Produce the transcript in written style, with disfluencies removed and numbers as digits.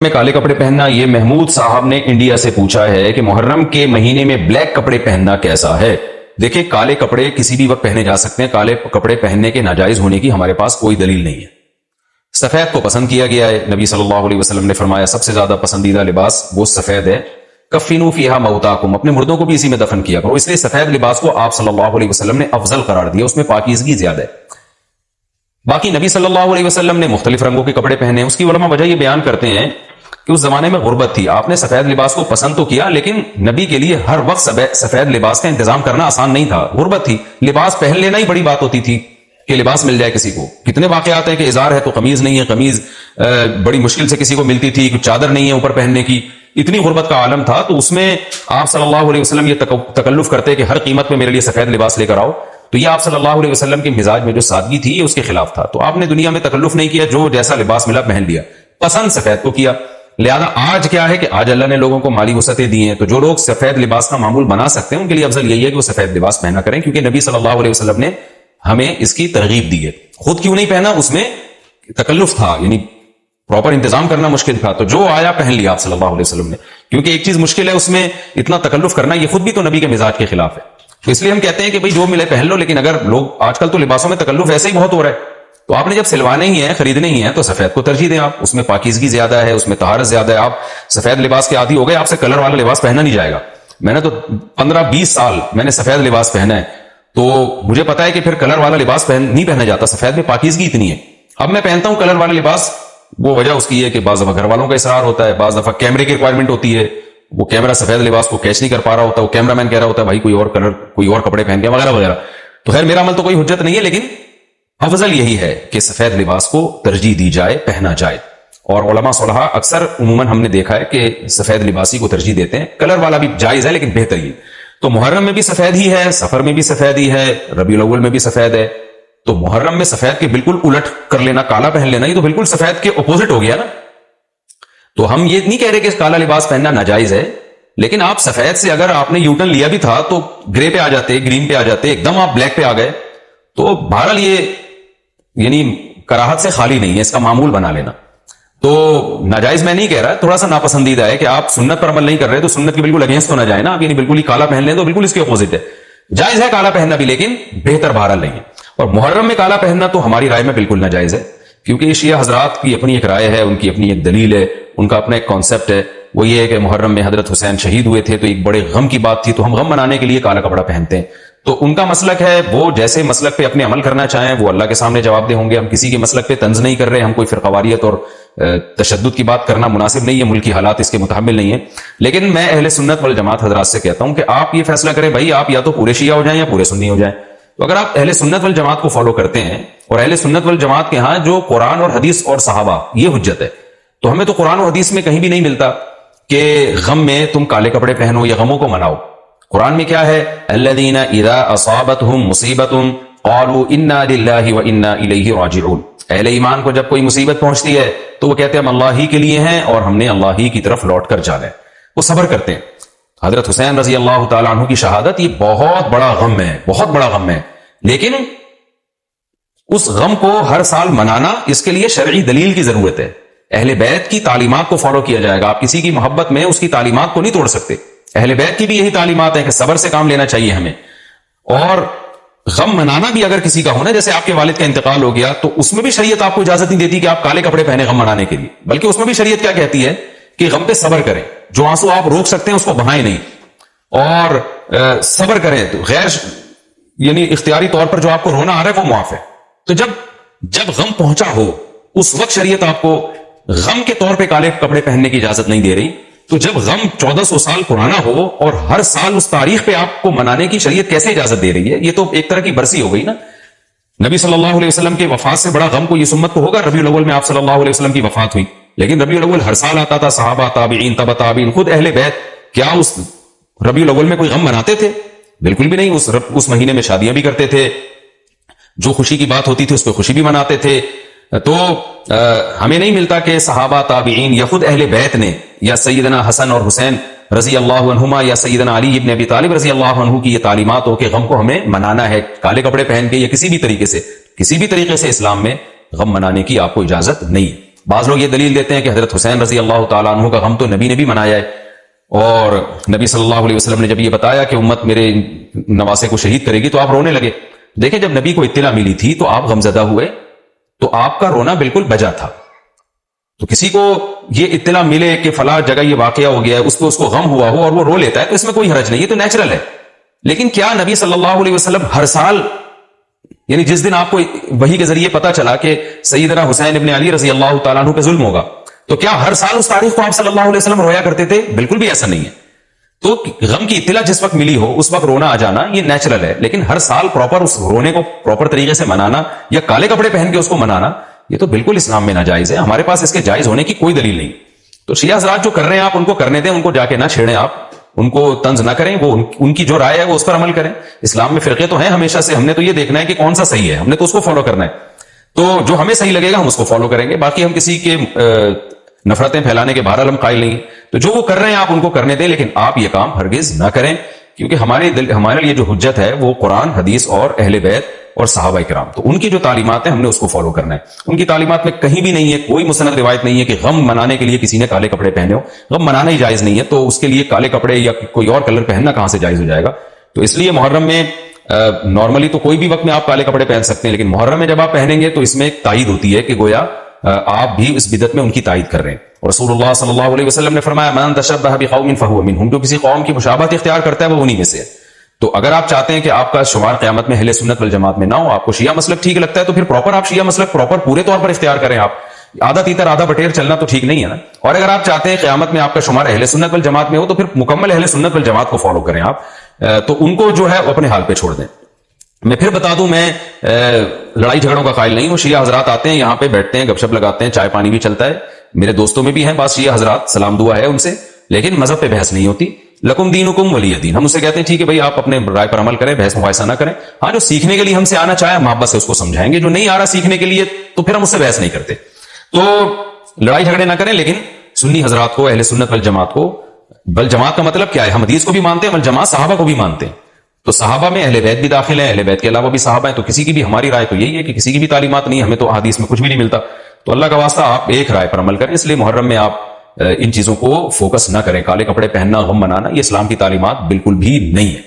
میں کالے کپڑے پہننا، یہ محمود صاحب نے انڈیا سے پوچھا ہے کہ محرم کے مہینے میں بلیک کپڑے پہننا کیسا ہے؟ دیکھیں، کالے کپڑے کسی بھی وقت پہنے جا سکتے ہیں. کالے کپڑے پہننے کے ناجائز ہونے کی ہمارے پاس کوئی دلیل نہیں ہے. سفید کو پسند کیا گیا ہے. نبی صلی اللہ علیہ وسلم نے فرمایا سب سے زیادہ پسندیدہ لباس وہ سفید ہے. کفنوا فیہا موتاکم، اپنے مردوں کو بھی اسی میں دفن کیا کرو. اس لیے سفید لباس کو آپ صلی اللہ علیہ وسلم نے افضل قرار دیا، اس میں پاکیزگی زیادہ ہے. باقی نبی صلی اللہ علیہ وسلم نے مختلف رنگوں کے کپڑے پہنے. اس کی علماء وجہ یہ بیان کرتے ہیں کہ اس زمانے میں غربت تھی. آپ نے سفید لباس کو پسند تو کیا، لیکن نبی کے لیے ہر وقت سفید لباس کا انتظام کرنا آسان نہیں تھا. غربت تھی، لباس پہن لینا ہی بڑی بات ہوتی تھی کہ لباس مل جائے کسی کو. کتنے واقعات ہیں کہ ازار ہے تو قمیض نہیں ہے، قمیض بڑی مشکل سے کسی کو ملتی تھی، کچھ چادر نہیں ہے اوپر پہننے کی. اتنی غربت کا عالم تھا، تو اس میں آپ صلی اللہ علیہ وسلم یہ تکلف کرتے کہ ہر قیمت پہ میرے لیے سفید لباس لے کر آؤ. تو یہ آپ صلی اللہ علیہ وسلم کے مزاج میں جو سادگی تھی یہ اس کے خلاف تھا. تو آپ نے دنیا میں تکلف نہیں کیا، جو جیسا لباس ملا پہن لیا، پسند سفید کو کیا. لہذا آج کیا ہے کہ آج اللہ نے لوگوں کو مالی وسعتیں دی ہیں، تو جو لوگ سفید لباس کا معمول بنا سکتے ہیں ان کے لیے افضل یہی ہے کہ وہ سفید لباس پہنا کریں، کیونکہ نبی صلی اللہ علیہ وسلم نے ہمیں اس کی ترغیب دی ہے. خود کیوں نہیں پہنا؟ اس میں تکلف تھا، یعنی پراپر انتظام کرنا مشکل تھا. تو جو آیا پہن لیا آپ صلی اللہ علیہ وسلم نے، کیونکہ ایک چیز مشکل ہے، اس میں اتنا تکلف کرنا یہ خود بھی تو نبی کے مزاج کے خلاف ہے. تو اس لیے ہم کہتے ہیں کہ بھئی جو ملے پہن لو. لیکن اگر لوگ آج کل تو لباسوں میں تکلف ایسے ہی بہت ہو رہا ہے، تو آپ نے جب سلوانے ہی ہیں، خریدنے ہی ہیں، تو سفید کو ترجیح دیں. آپ اس میں پاکیزگی زیادہ ہے، اس میں طہارت زیادہ ہے. آپ سفید لباس کے عادی ہو گئے، آپ سے کلر والا لباس پہنا نہیں جائے گا. میں نے تو 15-20 سال میں نے سفید لباس پہنا ہے، تو مجھے پتا ہے کہ پھر کلر والا لباس نہیں پہنا جاتا. سفید میں پاکیزگی اتنی ہے. اب میں پہنتا ہوں کلر والا لباس، وہ وجہ اس کی ہے کہ بعض دفعہ گھر والوں کا اصرار ہوتا ہے، بعض دفعہ کیمرے کی ریکوائرمنٹ ہوتی ہے، وہ کیمرہ سفید لباس کو کیچ نہیں کر پا رہا ہوتا، وہ کیمرہ مین کہہ رہا ہوتا ہے بھائی کوئی اور کلر، کوئی اور کپڑے پہن کے وغیرہ وغیرہ. تو خیر میرا عمل تو کوئی حجت نہیں ہے، لیکن افضل یہی ہے کہ سفید لباس کو ترجیح دی جائے، پہنا جائے. اور علماء صلحاء اکثر عموماً ہم نے دیکھا ہے کہ سفید لباسی کو ترجیح دیتے ہیں. کلر والا بھی جائز ہے لیکن بہترین. تو محرم میں بھی سفید ہی ہے، سفر میں بھی سفید ہی ہے، ربیع الاول میں بھی سفید ہے. تو محرم میں سفید کے بالکل الٹ کر لینا، کالا پہن لینا، یہ تو بالکل سفید کے اپوزٹ ہو گیا نا. تو ہم یہ نہیں کہہ رہے کہ کالا لباس پہننا ناجائز ہے، لیکن آپ سفید سے اگر آپ نے یوٹرن لیا بھی تھا تو گرے پہ آ جاتے، گرین پہ آ جاتے، ایک دم آپ بلیک پہ آ گئے، تو بہرحال یہ یعنی کراہت سے خالی نہیں ہے، اس کا معمول بنا لینا. تو ناجائز میں نہیں کہہ رہا، تھوڑا سا ناپسندیدہ ہے کہ آپ سنت پر عمل نہیں کر رہے تو سنت کے بالکل اگینسٹ تو نہ جائے نا. آپ یعنی بالکل ہی کالا پہن لیں تو بالکل اس کے اپوزٹ ہے. جائز ہے کالا پہننا بھی، لیکن بہتر بہرحال نہیں ہے. اور محرم میں کالا پہننا تو ہماری رائے میں بالکل ناجائز ہے، کیونکہ شیعہ حضرات کی اپنی ایک رائے ہے، ان کی اپنی ایک دلیل ہے، ان کا اپنا ایک کانسیپٹ ہے. وہ یہ ہے کہ محرم میں حضرت حسین شہید ہوئے تھے تو ایک بڑے غم کی بات تھی، تو ہم غم منانے کے لیے کالا کپڑا پہنتے ہیں. تو ان کا مسلک ہے، وہ جیسے مسلک پہ اپنے عمل کرنا چاہیں وہ اللہ کے سامنے جواب دہ ہوں گے. ہم کسی کے مسلک پہ طنز نہیں کر رہے، ہم کوئی فرقواریت اور تشدد کی بات کرنا مناسب نہیں ہے، ملکی حالات اس کے متحمل نہیں ہے. لیکن میں اہل سنت والجماعت حضرات سے کہتا ہوں کہ آپ یہ فیصلہ کریں بھائی، آپ یا تو پورے شیعہ ہو جائیں یا پورے سنی ہو جائیں. تو اگر آپ اہل سنت والجماعت کو فالو کرتے ہیں، اور اہل سنت والجماعت کے ہاں جو قرآن اور حدیث اور صحابہ یہ حجت ہے، تو ہمیں تو قرآن و حدیث میں کہیں بھی نہیں ملتا کہ غم میں تم کالے کپڑے پہنو یا غموں کو مناؤ. قرآن میں کیا ہے؟ الذین اذا اصابتهم مصیبۃ قالوا انا للہ وانا الیہ راجعون. اہل ایمان کو جب کوئی مصیبت پہنچتی ہے تو وہ کہتے ہیں ہم اللہ ہی کے لیے ہیں اور ہم نے اللہ ہی کی طرف لوٹ کر جانا ہے. وہ صبر کرتے ہیں. حضرت حسین رضی اللہ تعالیٰ عنہ کی شہادت یہ بہت بڑا غم ہے، بہت بڑا غم ہے. لیکن اس غم کو ہر سال منانا، اس کے لیے شرعی دلیل کی ضرورت ہے. اہل بیت کی تعلیمات کو فالو کیا جائے گا. آپ کسی کی محبت میں اس کی تعلیمات کو نہیں توڑ سکتے. اہل بیت کی بھی یہی تعلیمات ہیں کہ صبر سے کام لینا چاہیے ہمیں. اور غم منانا بھی اگر کسی کا ہونا، جیسے آپ کے والد کا انتقال ہو گیا، تو اس میں بھی شریعت آپ کو اجازت نہیں دیتی کہ آپ کالے کپڑے پہنے غم منانے کے لیے، بلکہ اس میں بھی شریعت کیا کہتی ہے کہ غم پہ صبر کریں. جو آنسو آپ روک سکتے ہیں اس کو بہائیں نہیں، اور صبر کریں. تو غیر یعنی اختیاری طور پر جو آپ کو رونا آ رہا ہے وہ معاف ہے. تو جب غم پہنچا ہو اس وقت شریعت آپ کو غم کے طور پہ کالے کپڑے پہننے کی اجازت نہیں دے رہی. تو جب غم 1400 سال پرانا ہو اور ہر سال اس تاریخ پہ آپ کو منانے کی شریعت کیسے اجازت دے رہی ہے؟ یہ تو ایک طرح کی برسی ہو گئی نا. نبی صلی اللہ علیہ وسلم کے وفات سے بڑا غم کو یہ امت کو ہوگا. ربیع الاول میں آپ صلی اللہ علیہ وسلم کی وفات ہوئی، لیکن ربیع الاول ہر سال آتا تھا. صحابہ، تابعین، تبع تابعین، خود اہل بیت کیا اس ربیع الاول میں کوئی غم مناتے تھے؟ بالکل بھی نہیں. اس مہینے میں شادیاں بھی کرتے تھے، جو خوشی کی بات ہوتی تھی اس پہ خوشی بھی مناتے تھے. تو ہمیں نہیں ملتا کہ صحابہ، تابعین یا خود اہل بیت نے، یا سیدنا حسن اور حسین رضی اللہ عنہما یا سیدنا علی ابن ابی طالب رضی اللہ عنہ کی یہ تعلیمات ہو کہ غم کو ہمیں منانا ہے کالے کپڑے پہن کے یا کسی بھی طریقے سے اسلام میں غم منانے کی آپ کو اجازت نہیں. بعض لوگ یہ دلیل دیتے ہیں کہ حضرت حسین رضی اللہ تعالیٰ عنہ کا غم تو نبی نے بھی منایا ہے، اور نبی صلی اللہ علیہ وسلم نے جب یہ بتایا کہ امت میرے نواسے کو شہید کرے گی تو آپ رونے لگے۔ دیکھیں جب نبی کو اطلاع ملی تھی تو آپ غمزدہ ہوئے، تو آپ کا رونا بالکل بجا تھا۔ تو کسی کو یہ اطلاع ملے کہ فلاں جگہ یہ واقعہ ہو گیا ہے، اس کو غم ہوا ہو اور وہ رو لیتا ہے، تو اس میں کوئی حرج نہیں، یہ تو نیچرل ہے۔ لیکن کیا نبی صلی اللہ علیہ وسلم ہر سال، یعنی جس دن آپ کو وحی کے ذریعے پتا چلا کہ سیدنا حسین ابن علی رضی اللہ تعالیٰ عنہ پہ ظلم ہوگا، تو کیا ہر سال اس تاریخ کو آپ صلی اللہ علیہ وسلم رویا کرتے تھے؟ بالکل بھی ایسا نہیں ہے۔ تو غم کی اطلاع جس وقت ملی ہو اس وقت رونا آ جانا یہ نیچرل ہے، لیکن ہر سال پراپر اس رونے کو پراپر طریقے سے منانا یا کالے کپڑے پہن کے اس کو منانا، یہ تو بالکل اسلام میں ناجائز ہے، ہمارے پاس اس کے جائز ہونے کی کوئی دلیل نہیں۔ تو شیعہ حضرات جو کر رہے ہیں آپ ان کو کرنے دیں، ان کو جا کے نہ چھیڑیں، آپ ان کو طنز نہ کریں، وہ ان کی جو رائے ہے وہ اس پر عمل کریں۔ اسلام میں فرقے تو ہیں ہمیشہ سے، ہم نے تو یہ دیکھنا ہے کہ کون سا صحیح ہے، ہم نے تو اس کو فالو کرنا ہے۔ تو جو ہمیں صحیح لگے گا ہم اس کو فالو کریں گے، باقی ہم کسی کے نفرتیں پھیلانے کے بہرحال ہم قائل نہیں ہیں۔ تو جو وہ کر رہے ہیں آپ ان کو کرنے دیں، لیکن آپ یہ کام ہرگز نہ کریں، کیونکہ ہمارے لیے جو حجت ہے وہ قرآن، حدیث اور اہل بیت اور صحابہ کرام، تو ان کی جو تعلیمات ہیں ہم نے اس کو فالو کرنا ہے۔ ان کی تعلیمات میں کہیں بھی نہیں ہے، کوئی مستند روایت نہیں ہے کہ غم منانے کے لیے کسی نے کالے کپڑے پہنے ہو۔ غم منانا ہی جائز نہیں ہے، تو اس کے لیے کالے کپڑے یا کوئی اور کلر پہننا کہاں سے جائز ہو جائے گا؟ تو اس لیے محرم میں نارملی تو کوئی بھی وقت میں آپ کالے کپڑے پہن سکتے ہیں، لیکن محرم میں جب آپ پہنیں گے تو اس میں ایک تائید ہوتی ہے کہ گویا آپ بھی اس بدعت میں ان کی تائید کر رہے ہیں۔ اور رسول اللہ صلی اللہ علیہ وسلم نے فرمایا من تشبہ بقوم فہو منہم، جو کسی قوم کی مشابہت اختیار کرتا ہے وہ انہی میں سے ہے۔ تو اگر آپ چاہتے ہیں کہ آپ کا شمار قیامت میں اہل سنت والجماعت میں نہ ہو، آپ کو شیعہ مسلک ٹھیک لگتا ہے، تو پھر پراپر آپ شیعہ مسلک پراپر پورے طور پر اختیار کریں۔ آپ آدھا تیتر آدھا بٹیر چلنا تو ٹھیک نہیں ہے نا۔ اور اگر آپ چاہتے ہیں قیامت میں آپ کا شمار اہل سنت والجماعت میں ہو، تو پھر مکمل اہل سنت والجماعت کو فالو کریں آپ، تو ان کو جو ہے اپنے حال پہ چھوڑ دیں۔ میں پھر بتا دوں، میں لڑائی جھگڑوں کا قائل نہیں ہوں۔ شیعہ حضرات آتے ہیں یہاں پہ، بیٹھتے ہیں، گپ شپ لگاتے ہیں، چائے پانی بھی چلتا ہے، میرے دوستوں میں بھی ہیں بعض شیعہ حضرات، سلام دعا ہے ان سے، لیکن مذہب پہ بحث نہیں ہوتی۔ لکم دینکم ولی دین، ہم اسے کہتے ہیں ٹھیک ہے بھائی، آپ اپنے رائے پر عمل کریں، بحث مباحثہ نہ کریں۔ ہاں جو سیکھنے کے لیے ہم سے آنا چاہے محبت سے اس کو سمجھائیں گے، جو نہیں آ رہا سیکھنے کے لیے تو پھر ہم اس سے بحث نہیں کرتے۔ تو لڑائی جھگڑے نہ کریں، لیکن سنی حضرات کو، اہل سنت والجماعت کو، بل جماعت کا مطلب کیا ہے؟ ہم حدیث کو بھی مانتے ہیں، بل جماعت صحابہ کو بھی مانتے ہیں۔ تو صحابہ میں اہل بیت بھی داخل ہیں، اہل بیت کے علاوہ بھی صحابہ ہیں، تو کسی کی بھی، ہماری رائے تو یہی ہے کہ کسی کی بھی تعلیمات نہیں، ہمیں تو احادیث میں کچھ بھی نہیں ملتا۔ تو اللہ کا واسطہ آپ ایک رائے پر عمل کریں۔ اس لیے محرم میں آپ ان چیزوں کو فوکس نہ کریں، کالے کپڑے پہننا، غم منانا، یہ اسلام کی تعلیمات بالکل بھی نہیں ہے۔